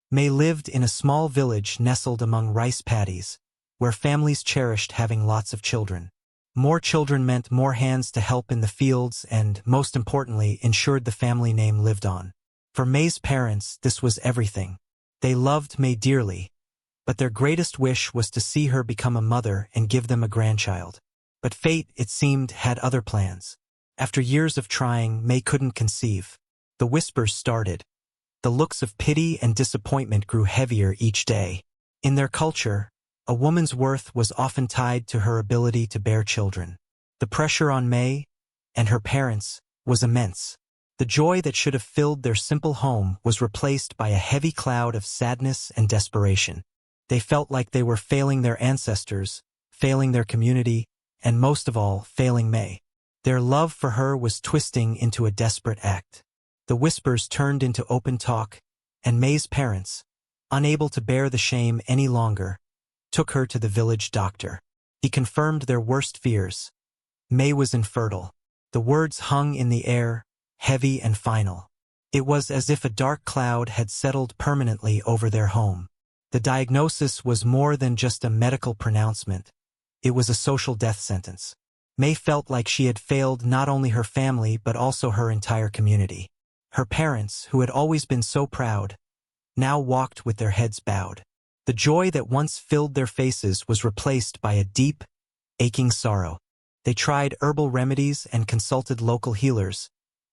May lived in a small village nestled among rice paddies, where families cherished having lots of children. More children meant more hands to help in the fields and, most importantly, ensured the family name lived on. For May's parents, this was everything. They loved May dearly, but their greatest wish was to see her become a mother and give them a grandchild. But fate, it seemed, had other plans. After years of trying, May couldn't conceive. The whispers started. The looks of pity and disappointment grew heavier each day. In their culture, a woman's worth was often tied to her ability to bear children. The pressure on May and her parents was immense. The joy that should have filled their simple home was replaced by a heavy cloud of sadness and desperation. They felt like they were failing their ancestors, failing their community, and most of all, failing May. Their love for her was twisting into a desperate act. The whispers turned into open talk, and May's parents, unable to bear the shame any longer, took her to the village doctor. He confirmed their worst fears. May was infertile. The words hung in the air, heavy and final. It was as if a dark cloud had settled permanently over their home. The diagnosis was more than just a medical pronouncement. It was a social death sentence. May felt like she had failed not only her family but also her entire community. Her parents, who had always been so proud, now walked with their heads bowed. The joy that once filled their faces was replaced by a deep, aching sorrow. They tried herbal remedies and consulted local healers,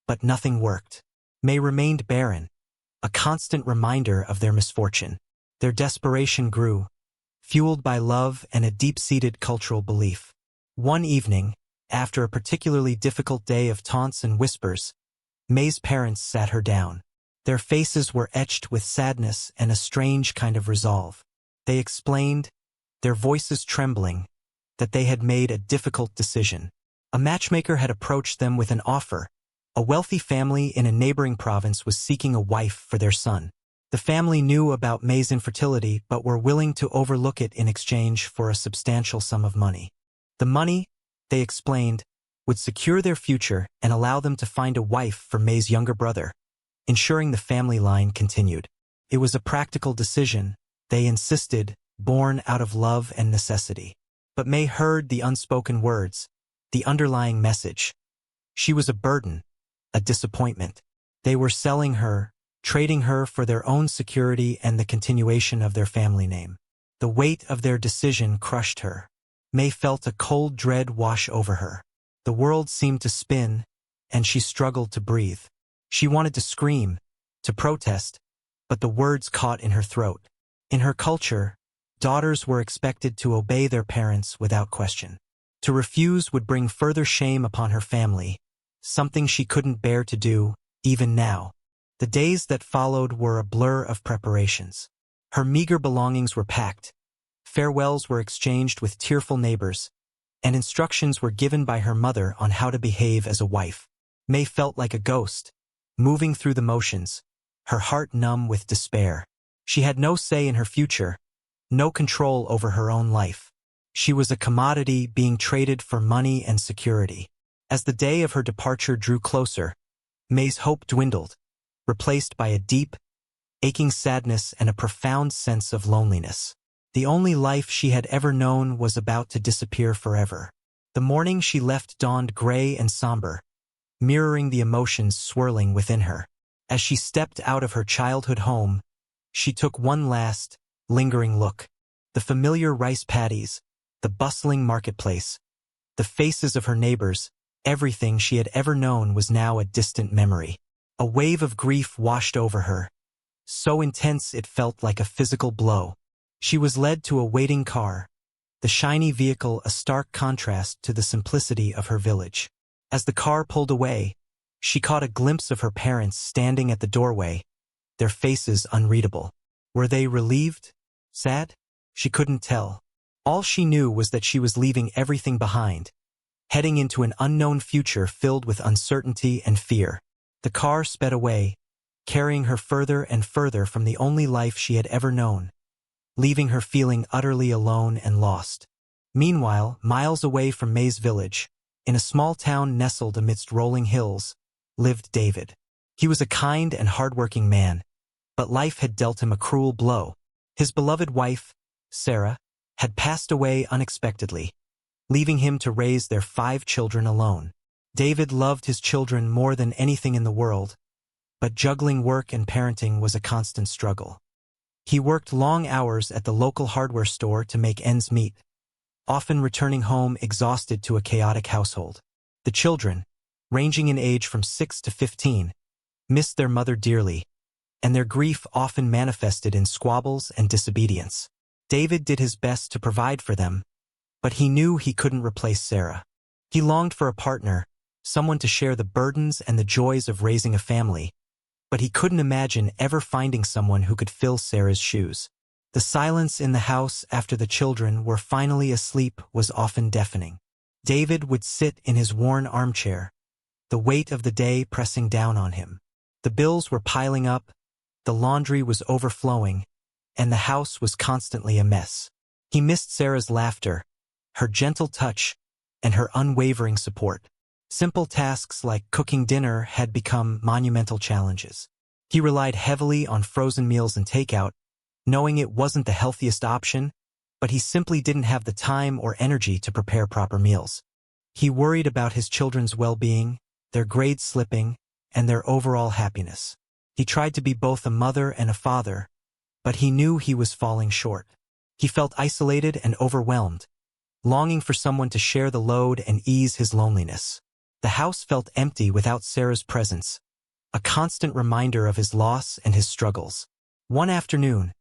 but nothing worked. May remained barren, a constant reminder of their misfortune. Their desperation grew, fueled by love and a deep-seated cultural belief. One evening, after a particularly difficult day of taunts and whispers, May's parents sat her down. Their faces were etched with sadness and a strange kind of resolve. They explained, their voices trembling, that they had made a difficult decision. A matchmaker had approached them with an offer. A wealthy family in a neighboring province was seeking a wife for their son. The family knew about May's infertility but were willing to overlook it in exchange for a substantial sum of money. The money, they explained, would secure their future and allow them to find a wife for May's younger brother, ensuring the family line continued. It was a practical decision, they insisted, born out of love and necessity. But May heard the unspoken words, the underlying message. She was a burden, a disappointment. They were selling her, trading her for their own security and the continuation of their family name. The weight of their decision crushed her. May felt a cold dread wash over her. The world seemed to spin, and she struggled to breathe. She wanted to scream, to protest, but the words caught in her throat. In her culture, daughters were expected to obey their parents without question. To refuse would bring further shame upon her family, something she couldn't bear to do, even now. The days that followed were a blur of preparations. Her meager belongings were packed, farewells were exchanged with tearful neighbors, and instructions were given by her mother on how to behave as a wife. May felt like a ghost, moving through the motions, her heart numb with despair. She had no say in her future, no control over her own life. She was a commodity being traded for money and security. As the day of her departure drew closer, May's hope dwindled, replaced by a deep, aching sadness and a profound sense of loneliness. The only life she had ever known was about to disappear forever. The morning she left dawned gray and somber, mirroring the emotions swirling within her. As she stepped out of her childhood home, she took one last, lingering look. The familiar rice paddies, the bustling marketplace, the faces of her neighbors, everything she had ever known was now a distant memory. A wave of grief washed over her, so intense it felt like a physical blow. She was led to a waiting car, the shiny vehicle a stark contrast to the simplicity of her village. As the car pulled away, she caught a glimpse of her parents standing at the doorway, their faces unreadable. Were they relieved? Sad? She couldn't tell. All she knew was that she was leaving everything behind, heading into an unknown future filled with uncertainty and fear. The car sped away, carrying her further and further from the only life she had ever known, leaving her feeling utterly alone and lost. Meanwhile, miles away from May's village, in a small town nestled amidst rolling hills, lived David. He was a kind and hardworking man, but life had dealt him a cruel blow. His beloved wife, Sarah, had passed away unexpectedly, leaving him to raise their 5 children alone. David loved his children more than anything in the world, but juggling work and parenting was a constant struggle. He worked long hours at the local hardware store to make ends meet, often returning home exhausted to a chaotic household. The children, ranging in age from 6 to 15, missed their mother dearly, and their grief often manifested in squabbles and disobedience. David did his best to provide for them, but he knew he couldn't replace Sarah. He longed for a partner, someone to share the burdens and the joys of raising a family, but he couldn't imagine ever finding someone who could fill Sarah's shoes. The silence in the house after the children were finally asleep was often deafening. David would sit in his worn armchair, the weight of the day pressing down on him. The bills were piling up, the laundry was overflowing, and the house was constantly a mess. He missed Sarah's laughter, her gentle touch, and her unwavering support. Simple tasks like cooking dinner had become monumental challenges. He relied heavily on frozen meals and takeout, knowing it wasn't the healthiest option, but he simply didn't have the time or energy to prepare proper meals. He worried about his children's well-being, their grades slipping, and their overall happiness. He tried to be both a mother and a father, but he knew he was falling short. He felt isolated and overwhelmed, longing for someone to share the load and ease his loneliness. The house felt empty without Sarah's presence, a constant reminder of his loss and his struggles. One afternoon,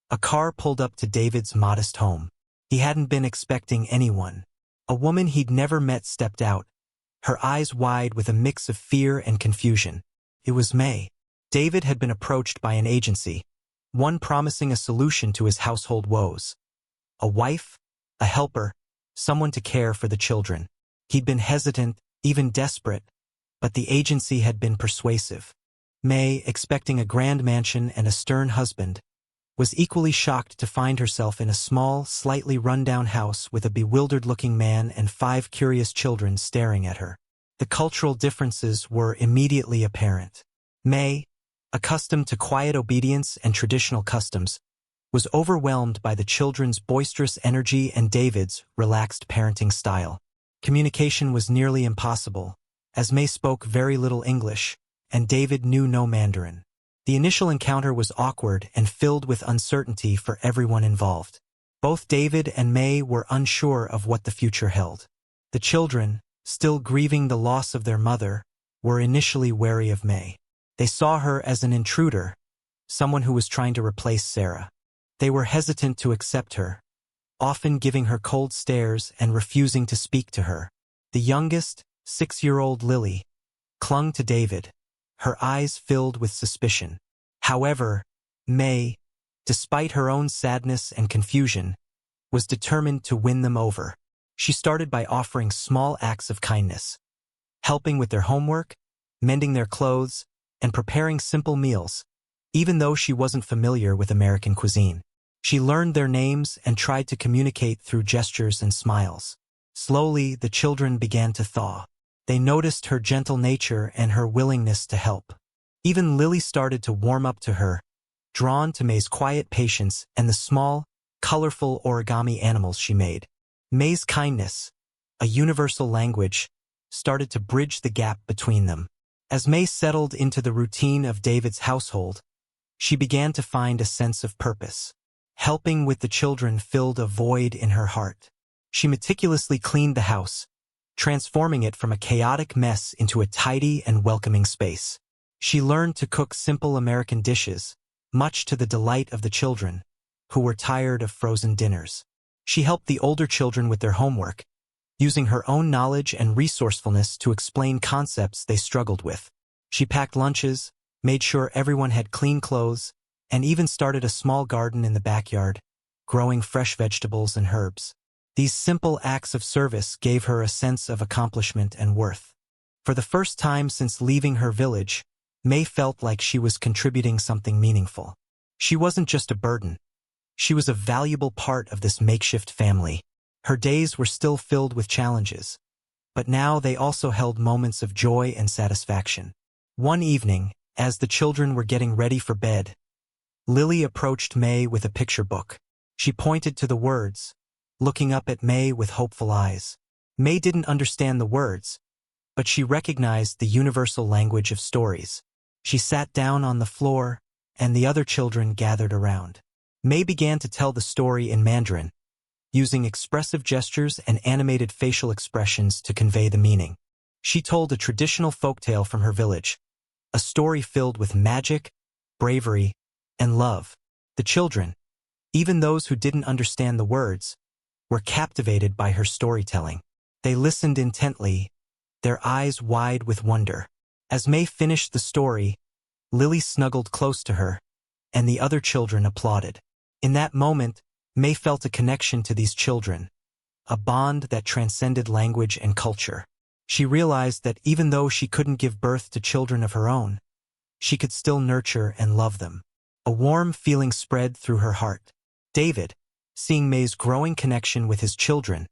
a car pulled up to David's modest home. He hadn't been expecting anyone. A woman he'd never met stepped out, her eyes wide with a mix of fear and confusion. It was May. David had been approached by an agency, one promising a solution to his household woes. A wife, a helper, someone to care for the children. He'd been hesitant, even desperate, but the agency had been persuasive. May, expecting a grand mansion and a stern husband, was equally shocked to find herself in a small, slightly run-down house with a bewildered-looking man and 5 curious children staring at her. The cultural differences were immediately apparent. May, accustomed to quiet obedience and traditional customs, was overwhelmed by the children's boisterous energy and David's relaxed parenting style. Communication was nearly impossible, as May spoke very little English, and David knew no Mandarin. The initial encounter was awkward and filled with uncertainty for everyone involved. Both David and May were unsure of what the future held. The children, still grieving the loss of their mother, were initially wary of May. They saw her as an intruder, someone who was trying to replace Sarah. They were hesitant to accept her, often giving her cold stares and refusing to speak to her. The youngest, 6-year-old Lily, clung to David, her eyes filled with suspicion. However, May, despite her own sadness and confusion, was determined to win them over. She started by offering small acts of kindness, helping with their homework, mending their clothes, and preparing simple meals, even though she wasn't familiar with American cuisine. She learned their names and tried to communicate through gestures and smiles. Slowly, the children began to thaw. They noticed her gentle nature and her willingness to help. Even Lily started to warm up to her, drawn to May's quiet patience and the small, colorful origami animals she made. May's kindness, a universal language, started to bridge the gap between them. As May settled into the routine of David's household, she began to find a sense of purpose. Helping with the children filled a void in her heart. She meticulously cleaned the house, transforming it from a chaotic mess into a tidy and welcoming space. She learned to cook simple American dishes, much to the delight of the children, who were tired of frozen dinners. She helped the older children with their homework, using her own knowledge and resourcefulness to explain concepts they struggled with. She packed lunches, made sure everyone had clean clothes, and even started a small garden in the backyard, growing fresh vegetables and herbs. These simple acts of service gave her a sense of accomplishment and worth. For the first time since leaving her village, May felt like she was contributing something meaningful. She wasn't just a burden. She was a valuable part of this makeshift family. Her days were still filled with challenges, but now they also held moments of joy and satisfaction. One evening, as the children were getting ready for bed, Lily approached May with a picture book. She pointed to the words, looking up at May with hopeful eyes. May didn't understand the words, but she recognized the universal language of stories. She sat down on the floor, and the other children gathered around. May began to tell the story in Mandarin, using expressive gestures and animated facial expressions to convey the meaning. She told a traditional folktale from her village, a story filled with magic, bravery, and love. The children, even those who didn't understand the words, were captivated by her storytelling. They listened intently, their eyes wide with wonder. As May finished the story, Lily snuggled close to her, and the other children applauded. In that moment, May felt a connection to these children, a bond that transcended language and culture. She realized that even though she couldn't give birth to children of her own, she could still nurture and love them. A warm feeling spread through her heart. David, seeing May's growing connection with his children,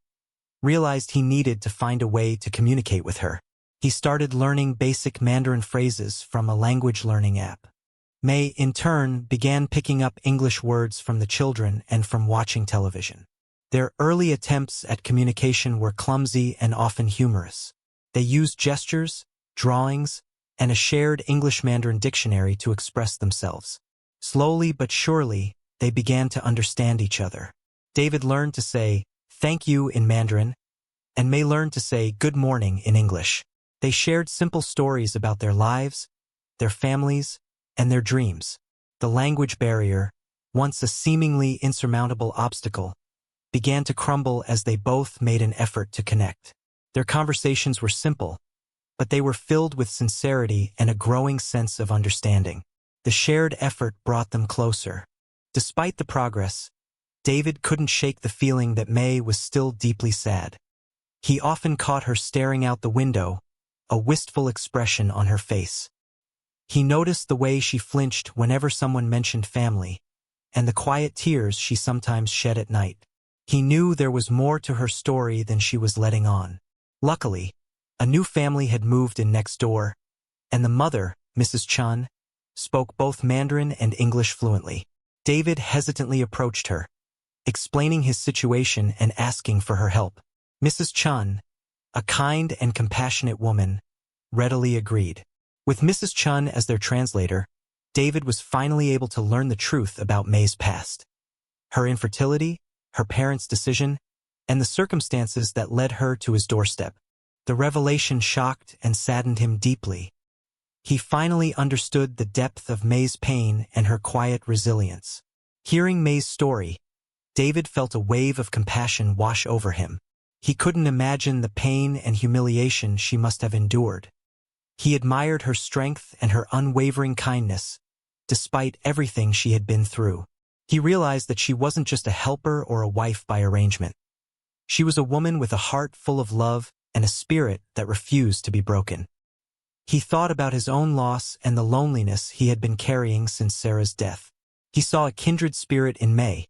realized he needed to find a way to communicate with her. He started learning basic Mandarin phrases from a language learning app. May, in turn, began picking up English words from the children and from watching television. Their early attempts at communication were clumsy and often humorous. They used gestures, drawings, and a shared English-Mandarin dictionary to express themselves. Slowly but surely, they began to understand each other. David learned to say, "Thank you" in Mandarin, and May learned to say "good morning" in English. They shared simple stories about their lives, their families, and their dreams. The language barrier, once a seemingly insurmountable obstacle, began to crumble as they both made an effort to connect. Their conversations were simple, but they were filled with sincerity and a growing sense of understanding. The shared effort brought them closer. Despite the progress, David couldn't shake the feeling that May was still deeply sad. He often caught her staring out the window, a wistful expression on her face. He noticed the way she flinched whenever someone mentioned family, and the quiet tears she sometimes shed at night. He knew there was more to her story than she was letting on. Luckily, a new family had moved in next door, and the mother, Mrs. Chun, spoke both Mandarin and English fluently. David hesitantly approached her, explaining his situation and asking for her help. Mrs. Chun, a kind and compassionate woman, readily agreed. With Mrs. Chun as their translator, David was finally able to learn the truth about May's past. Her infertility, her parents' decision, and the circumstances that led her to his doorstep. The revelation shocked and saddened him deeply. He finally understood the depth of May's pain and her quiet resilience. Hearing May's story, David felt a wave of compassion wash over him. He couldn't imagine the pain and humiliation she must have endured. He admired her strength and her unwavering kindness, despite everything she had been through. He realized that she wasn't just a helper or a wife by arrangement. She was a woman with a heart full of love and a spirit that refused to be broken. He thought about his own loss and the loneliness he had been carrying since Sarah's death. He saw a kindred spirit in May,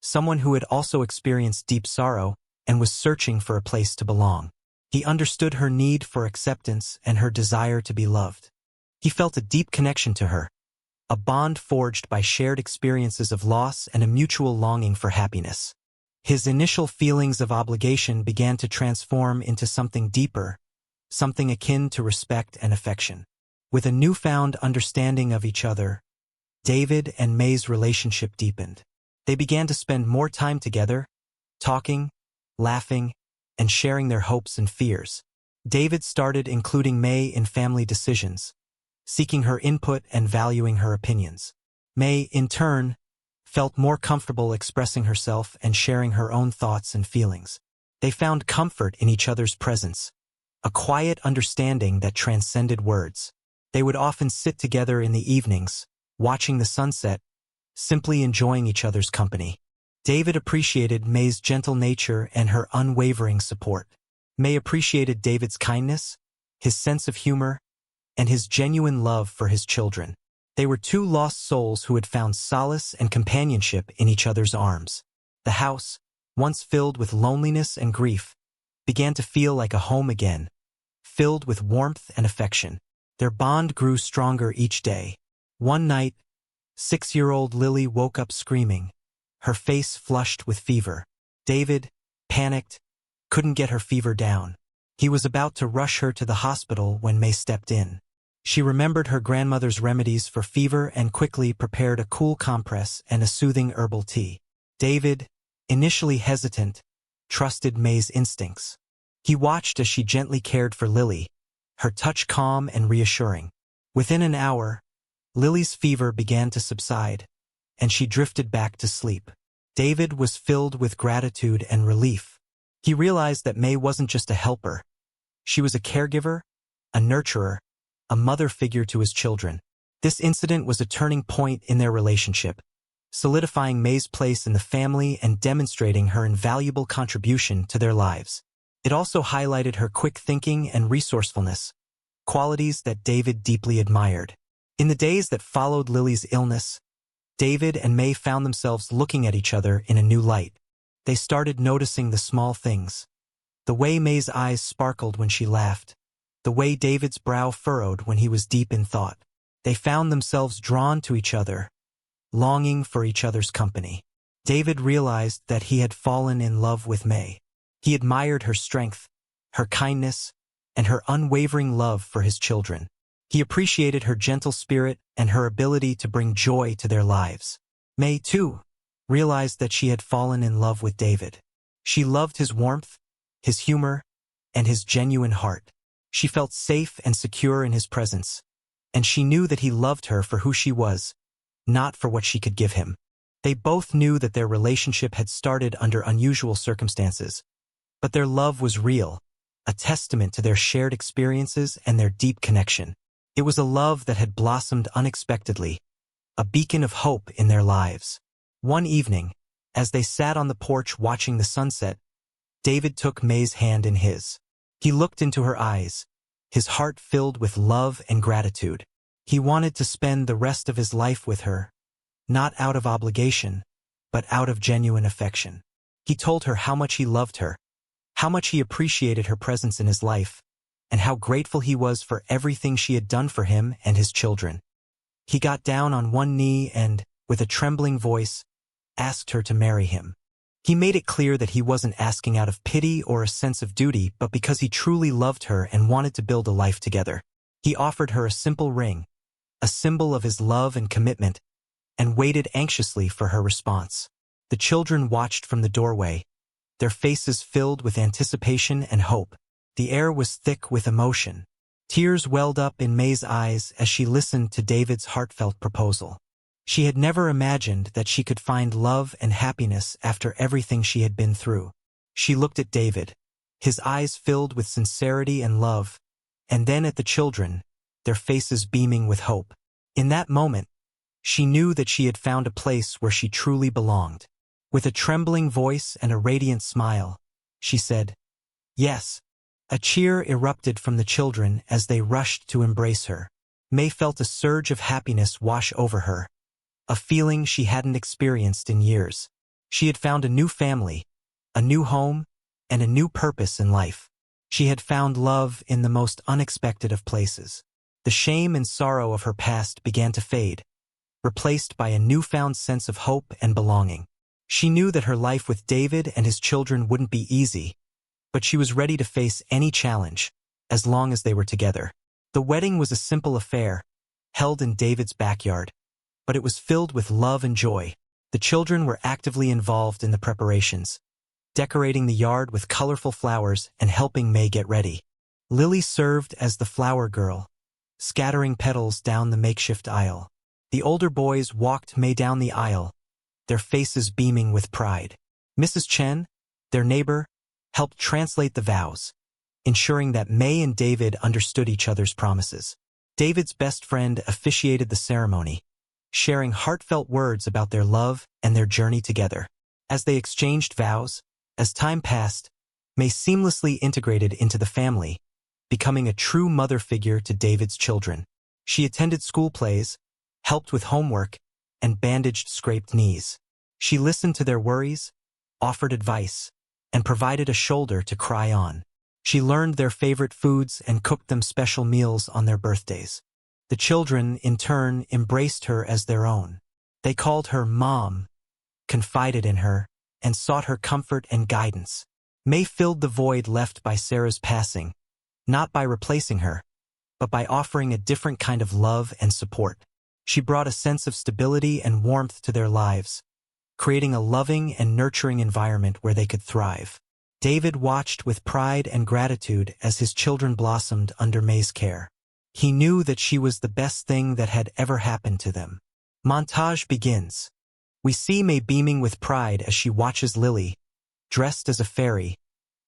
someone who had also experienced deep sorrow and was searching for a place to belong. He understood her need for acceptance and her desire to be loved. He felt a deep connection to her, a bond forged by shared experiences of loss and a mutual longing for happiness. His initial feelings of obligation began to transform into something deeper, something akin to respect and affection. With a newfound understanding of each other, David and May's relationship deepened. They began to spend more time together, talking, laughing, and sharing their hopes and fears. David started including May in family decisions, seeking her input and valuing her opinions. May, in turn, felt more comfortable expressing herself and sharing her own thoughts and feelings. They found comfort in each other's presence, a quiet understanding that transcended words. They would often sit together in the evenings, watching the sunset, simply enjoying each other's company. David appreciated May's gentle nature and her unwavering support. May appreciated David's kindness, his sense of humor, and his genuine love for his children. They were two lost souls who had found solace and companionship in each other's arms. The house, once filled with loneliness and grief, began to feel like a home again, filled with warmth and affection. Their bond grew stronger each day. One night, 6-year-old Lily woke up screaming, her face flushed with fever. David, panicked, couldn't get her fever down. He was about to rush her to the hospital when May stepped in. She remembered her grandmother's remedies for fever and quickly prepared a cool compress and a soothing herbal tea. David, initially hesitant, trusted May's instincts. He watched as she gently cared for Lily, her touch calm and reassuring. Within an hour, Lily's fever began to subside, and she drifted back to sleep. David was filled with gratitude and relief. He realized that May wasn't just a helper. She was a caregiver, a nurturer, a mother figure to his children. This incident was a turning point in their relationship, solidifying May's place in the family and demonstrating her invaluable contribution to their lives. It also highlighted her quick thinking and resourcefulness, qualities that David deeply admired. In the days that followed Lily's illness, David and May found themselves looking at each other in a new light. They started noticing the small things. The way May's eyes sparkled when she laughed. The way David's brow furrowed when he was deep in thought. They found themselves drawn to each other, longing for each other's company. David realized that he had fallen in love with May. He admired her strength, her kindness, and her unwavering love for his children. He appreciated her gentle spirit and her ability to bring joy to their lives. May, too, realized that she had fallen in love with David. She loved his warmth, his humor, and his genuine heart. She felt safe and secure in his presence, and she knew that he loved her for who she was, not for what she could give him. They both knew that their relationship had started under unusual circumstances, but their love was real, a testament to their shared experiences and their deep connection. It was a love that had blossomed unexpectedly, a beacon of hope in their lives. One evening, as they sat on the porch watching the sunset, David took May's hand in his. He looked into her eyes, his heart filled with love and gratitude. He wanted to spend the rest of his life with her, not out of obligation, but out of genuine affection. He told her how much he loved her, how much he appreciated her presence in his life, and how grateful he was for everything she had done for him and his children. He got down on one knee and, with a trembling voice, asked her to marry him. He made it clear that he wasn't asking out of pity or a sense of duty, but because he truly loved her and wanted to build a life together. He offered her a simple ring, a symbol of his love and commitment, and waited anxiously for her response. The children watched from the doorway, their faces filled with anticipation and hope. The air was thick with emotion. Tears welled up in May's eyes as she listened to David's heartfelt proposal. She had never imagined that she could find love and happiness after everything she had been through. She looked at David, his eyes filled with sincerity and love, and then at the children, their faces beaming with hope. In that moment, she knew that she had found a place where she truly belonged. With a trembling voice and a radiant smile, she said, "Yes." A cheer erupted from the children as they rushed to embrace her. May felt a surge of happiness wash over her, a feeling she hadn't experienced in years. She had found a new family, a new home, and a new purpose in life. She had found love in the most unexpected of places. The shame and sorrow of her past began to fade, replaced by a newfound sense of hope and belonging. She knew that her life with David and his children wouldn't be easy, but she was ready to face any challenge, as long as they were together. The wedding was a simple affair, held in David's backyard, but it was filled with love and joy. The children were actively involved in the preparations, decorating the yard with colorful flowers and helping May get ready. Lily served as the flower girl, scattering petals down the makeshift aisle. The older boys walked May down the aisle, their faces beaming with pride. Mrs. Chen, their neighbor, helped translate the vows, ensuring that May and David understood each other's promises. David's best friend officiated the ceremony, sharing heartfelt words about their love and their journey together. As they exchanged vows, as time passed, May seamlessly integrated into the family, becoming a true mother figure to David's children. She attended school plays, helped with homework, and bandaged scraped knees. She listened to their worries, offered advice, and provided a shoulder to cry on. She learned their favorite foods and cooked them special meals on their birthdays. The children, in turn, embraced her as their own, They called her Mom, confided in her, and sought her comfort and guidance. May filled the void left by Sarah's passing, not by replacing her, but by offering a different kind of love and support. She brought a sense of stability and warmth to their lives, creating a loving and nurturing environment where they could thrive. David watched with pride and gratitude as his children blossomed under May's care. He knew that she was the best thing that had ever happened to them. Montage begins. We see May beaming with pride as she watches Lily, dressed as a fairy,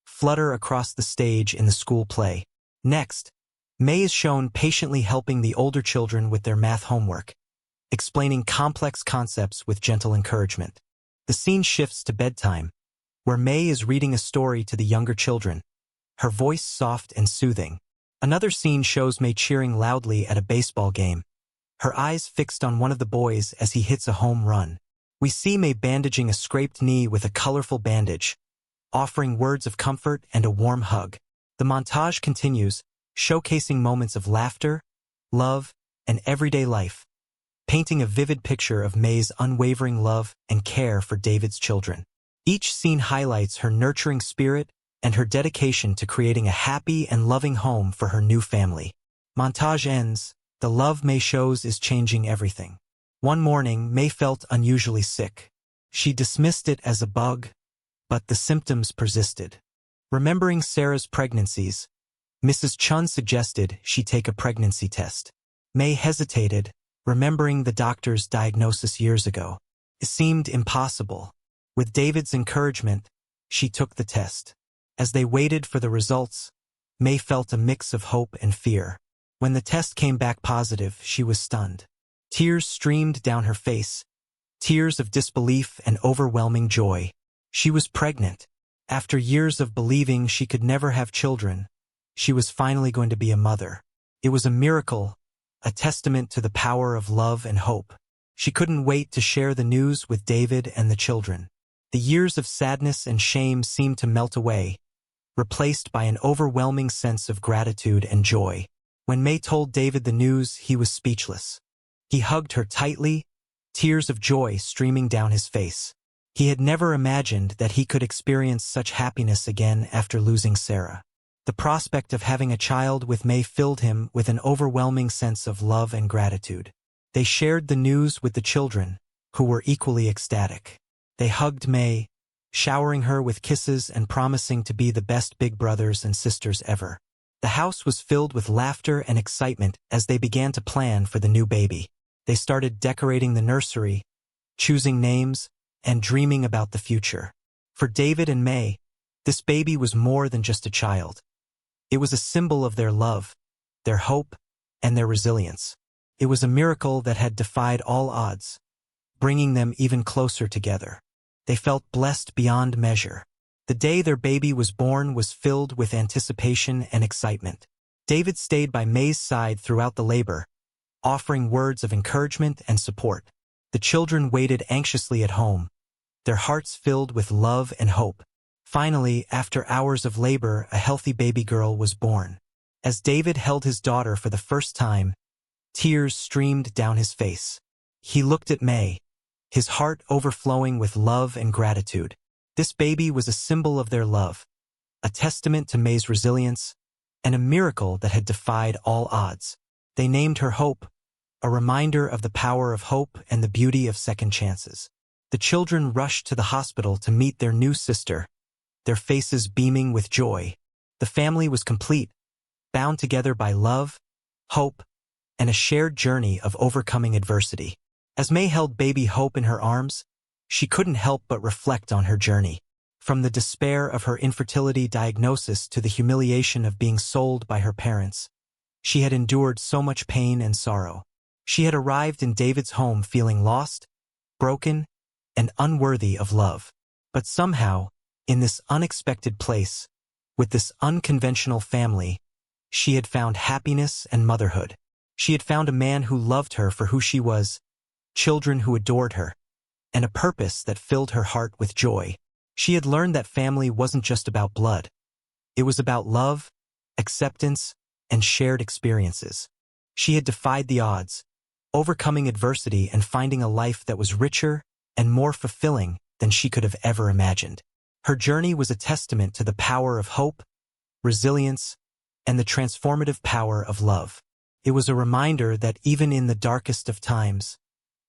flutter across the stage in the school play. Next, May is shown patiently helping the older children with their math homework, explaining complex concepts with gentle encouragement. The scene shifts to bedtime, where May is reading a story to the younger children, her voice soft and soothing. Another scene shows May cheering loudly at a baseball game, her eyes fixed on one of the boys as he hits a home run. We see May bandaging a scraped knee with a colorful bandage, offering words of comfort and a warm hug. The montage continues, showcasing moments of laughter, love, and everyday life, painting a vivid picture of May's unwavering love and care for David's children. Each scene highlights her nurturing spirit and her dedication to creating a happy and loving home for her new family. Montage ends. The love May shows is changing everything. One morning, May felt unusually sick. She dismissed it as a bug, but the symptoms persisted. Remembering Sarah's pregnancies, Mrs. Chun suggested she take a pregnancy test. May hesitated, remembering the doctor's diagnosis years ago. It seemed impossible. With David's encouragement, she took the test. As they waited for the results, May felt a mix of hope and fear. When the test came back positive, she was stunned. Tears streamed down her face, tears of disbelief and overwhelming joy. She was pregnant. After years of believing she could never have children, she was finally going to be a mother. It was a miracle, a testament to the power of love and hope. She couldn't wait to share the news with David and the children. The years of sadness and shame seemed to melt away, replaced by an overwhelming sense of gratitude and joy. When May told David the news, he was speechless. He hugged her tightly, tears of joy streaming down his face. He had never imagined that he could experience such happiness again after losing Sarah. The prospect of having a child with May filled him with an overwhelming sense of love and gratitude. They shared the news with the children, who were equally ecstatic. They hugged May, showering her with kisses and promising to be the best big brothers and sisters ever. The house was filled with laughter and excitement as they began to plan for the new baby. They started decorating the nursery, choosing names, and dreaming about the future. For David and May, this baby was more than just a child. It was a symbol of their love, their hope, and their resilience. It was a miracle that had defied all odds, bringing them even closer together. They felt blessed beyond measure. The day their baby was born was filled with anticipation and excitement. David stayed by May's side throughout the labor, offering words of encouragement and support. The children waited anxiously at home, their hearts filled with love and hope. Finally, after hours of labor, a healthy baby girl was born. As David held his daughter for the first time, tears streamed down his face. He looked at May, his heart overflowing with love and gratitude. This baby was a symbol of their love, a testament to May's resilience, and a miracle that had defied all odds. They named her Hope, a reminder of the power of hope and the beauty of second chances. The children rushed to the hospital to meet their new sister, their faces beaming with joy. The family was complete, bound together by love, hope, and a shared journey of overcoming adversity. As May held baby Hope in her arms, she couldn't help but reflect on her journey. From the despair of her infertility diagnosis to the humiliation of being sold by her parents, she had endured so much pain and sorrow. She had arrived in David's home feeling lost, broken, and unworthy of love. But somehow, in this unexpected place, with this unconventional family, she had found happiness and motherhood. She had found a man who loved her for who she was, children who adored her, and a purpose that filled her heart with joy. She had learned that family wasn't just about blood. It was about love, acceptance, and shared experiences. She had defied the odds, overcoming adversity and finding a life that was richer and more fulfilling than she could have ever imagined. Her journey was a testament to the power of hope, resilience, and the transformative power of love. It was a reminder that even in the darkest of times,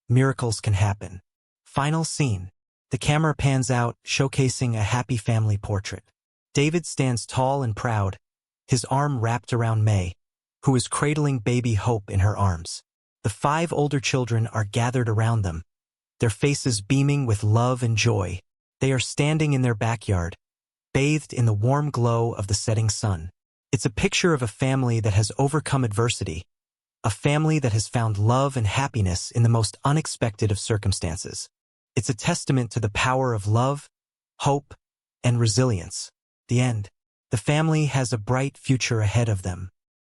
miracles can happen. Final scene. The camera pans out, showcasing a happy family portrait. David stands tall and proud, his arm wrapped around May, who is cradling baby Hope in her arms. The 5 older children are gathered around them, their faces beaming with love and joy. They are standing in their backyard, bathed in the warm glow of the setting sun. It's a picture of a family that has overcome adversity, a family that has found love and happiness in the most unexpected of circumstances. It's a testament to the power of love, hope, and resilience. The end. The family has a bright future ahead of them,